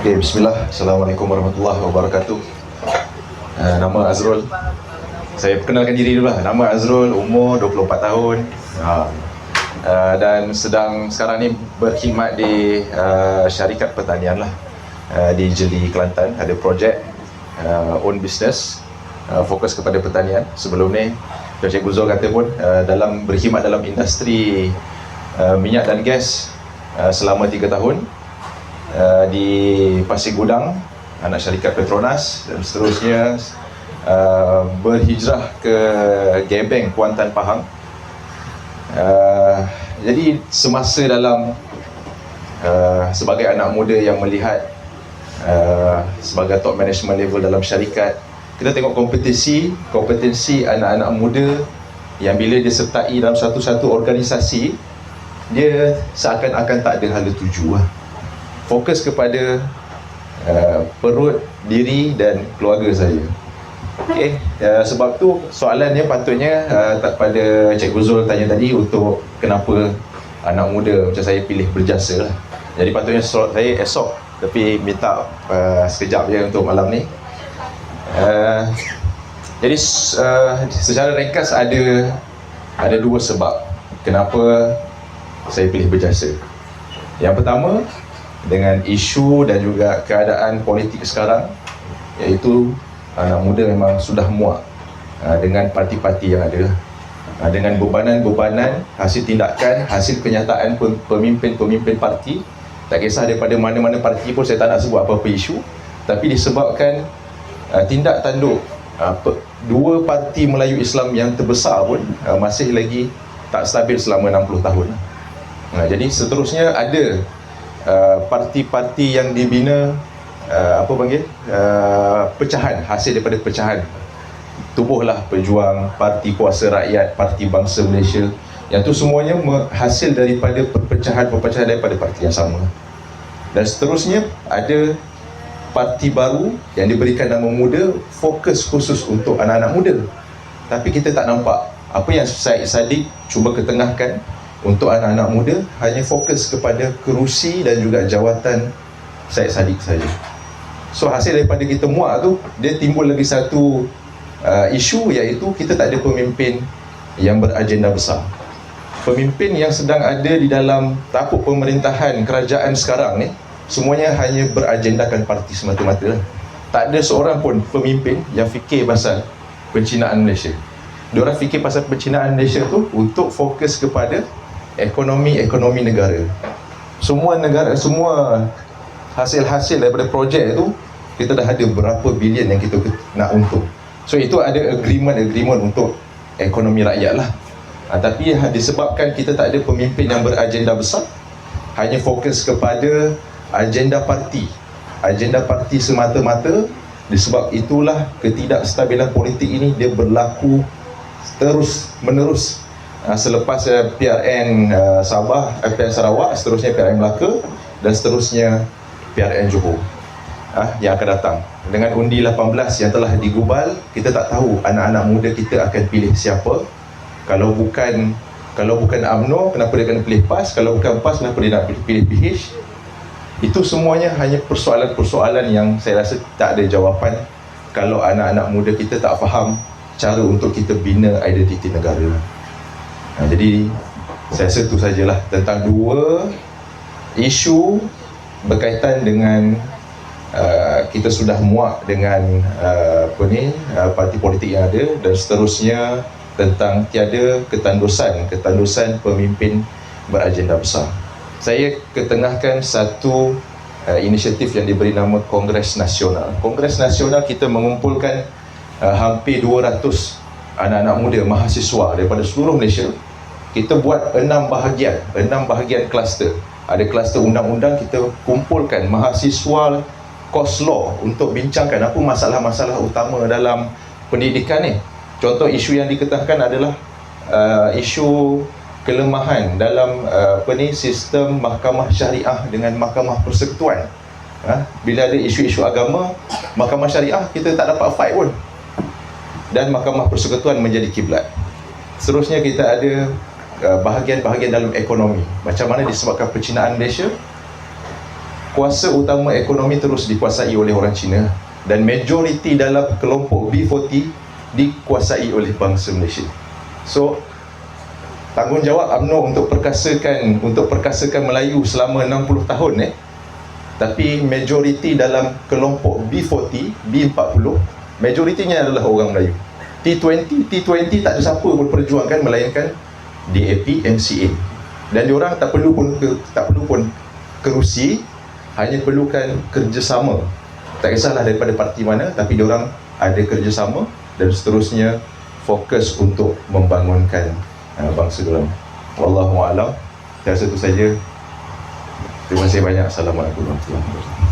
Okay, bismillah. Assalamualaikum warahmatullahi wabarakatuh. Nama Azrul. Saya perkenalkan diri dulu lah. Nama Azrul, umur 24 tahun. Dan sekarang ni berkhidmat di syarikat pertanian lah, di Jeli, Kelantan. Ada projek own business, fokus kepada pertanian. Sebelum ni Cikgu Zul kata pun berkhidmat dalam industri minyak dan gas selama 3 tahun di Pasir Gudang, anak syarikat Petronas, dan seterusnya berhijrah ke Gebeng, Kuantan, Pahang. Jadi semasa dalam sebagai anak muda yang melihat sebagai top management level dalam syarikat, kita tengok kompetensi anak-anak muda yang bila dia sertai dalam satu-satu organisasi, dia seakan-akan tak ada hala tuju lah. Fokus kepada perut, diri dan keluarga saya. Okay, sebab tu soalannya patutnya tak pada Cikgu Zul tanya tadi untuk kenapa anak muda macam saya pilih berjasa lah. Jadi patutnya saya esok, tapi minta sekejap je untuk malam ni. Jadi secara ringkas ada dua sebab kenapa saya pilih berjasa. Yang pertama, dengan isu dan juga keadaan politik sekarang, iaitu anak muda memang sudah muak dengan parti-parti yang ada, dengan bebanan-bebanan, hasil tindakan, hasil kenyataan pemimpin-pemimpin parti. Tak kisah daripada mana-mana parti pun, saya tak nak sebut apa-apa isu, tapi disebabkan tindak tanduk dua parti Melayu Islam yang terbesar pun masih lagi tak stabil selama 60 tahun. Jadi seterusnya ada parti-parti yang dibina pecahan, hasil daripada pecahan. Tubuhlah Pejuang, Parti Kuasa Rakyat, Parti Bangsa Malaysia, yang tu semuanya hasil daripada perpecahan daripada parti yang sama. Dan seterusnya ada parti baru yang diberikan nama muda, fokus khusus untuk anak-anak muda. Tapi kita tak nampak apa yang Syed Saddiq cuba ketengahkan untuk anak-anak muda, hanya fokus kepada kerusi dan juga jawatan Syed Saddiq saja. So hasil daripada kita muak tu, dia timbul lagi satu isu, iaitu kita tak ada pemimpin yang beragenda besar. Pemimpin yang sedang ada di dalam tampuk pemerintahan kerajaan sekarang ni, semuanya hanya beragendakan parti semata-mata. Tak ada seorang pun pemimpin yang fikir pasal pencinaan Malaysia. Diorang fikir pasal pencinaan Malaysia tu untuk fokus kepada ekonomi negara. Semua hasil-hasil daripada projek itu, kita dah ada berapa bilion yang kita nak untung. So itu ada agreement untuk ekonomi rakyat lah. Tapi disebabkan kita tak ada pemimpin yang beragenda besar, hanya fokus kepada agenda parti semata-mata. Disebab itulah ketidakstabilan politik ini dia berlaku terus menerus. Selepas PRN Sabah, PRN Sarawak, seterusnya PRN Melaka, dan seterusnya PRN Johor yang akan datang. Dengan undi 18 yang telah digubal, kita tak tahu anak-anak muda kita akan pilih siapa. Kalau bukan UMNO, kenapa dia kena pilih PAS? Kalau bukan PAS, kenapa dia nak pilih PH? Itu semuanya hanya persoalan-persoalan yang saya rasa tak ada jawapan kalau anak-anak muda kita tak faham cara untuk kita bina identiti negara. Jadi saya rasa itu sajalah tentang dua isu berkaitan dengan kita sudah muak dengan parti politik yang ada, dan seterusnya tentang tiada ketandusan pemimpin beragenda besar. Saya ketengahkan satu inisiatif yang diberi nama Kongres Nasional. Kongres Nasional kita mengumpulkan hampir 200 anak-anak muda mahasiswa daripada seluruh Malaysia. Kita buat 6 bahagian kluster. Ada kluster undang-undang, kita kumpulkan mahasiswa course law untuk bincangkan apa masalah-masalah utama dalam pendidikan ni. Contoh isu yang diketahkan adalah isu kelemahan dalam sistem mahkamah syariah dengan mahkamah persekutuan. Bila ada isu-isu agama, mahkamah syariah kita tak dapat fight pun, dan mahkamah persekutuan menjadi kiblat. Seterusnya kita ada bahagian-bahagian dalam ekonomi. Macam mana disebabkan pencinaan Malaysia, kuasa utama ekonomi terus dikuasai oleh orang Cina, dan majoriti dalam kelompok B40 dikuasai oleh bangsa Malaysia. So tanggungjawab UMNO untuk perkasakan Melayu selama 60 tahun tapi majoriti dalam kelompok B40, B40 majoritinya adalah orang Melayu. T20 tak ada siapa pun perjuangkan melainkan DAP, MCA, dan diorang tak perlu pun kerusi, hanya perlukan kerjasama. Tak kisahlah daripada parti mana, tapi diorang ada kerjasama dan seterusnya fokus untuk membangunkan bangsa diorang. Wallahu a'lam. Saya rasa itu saja. Terima kasih banyak. Assalamualaikum warahmatullahi wabarakatuh.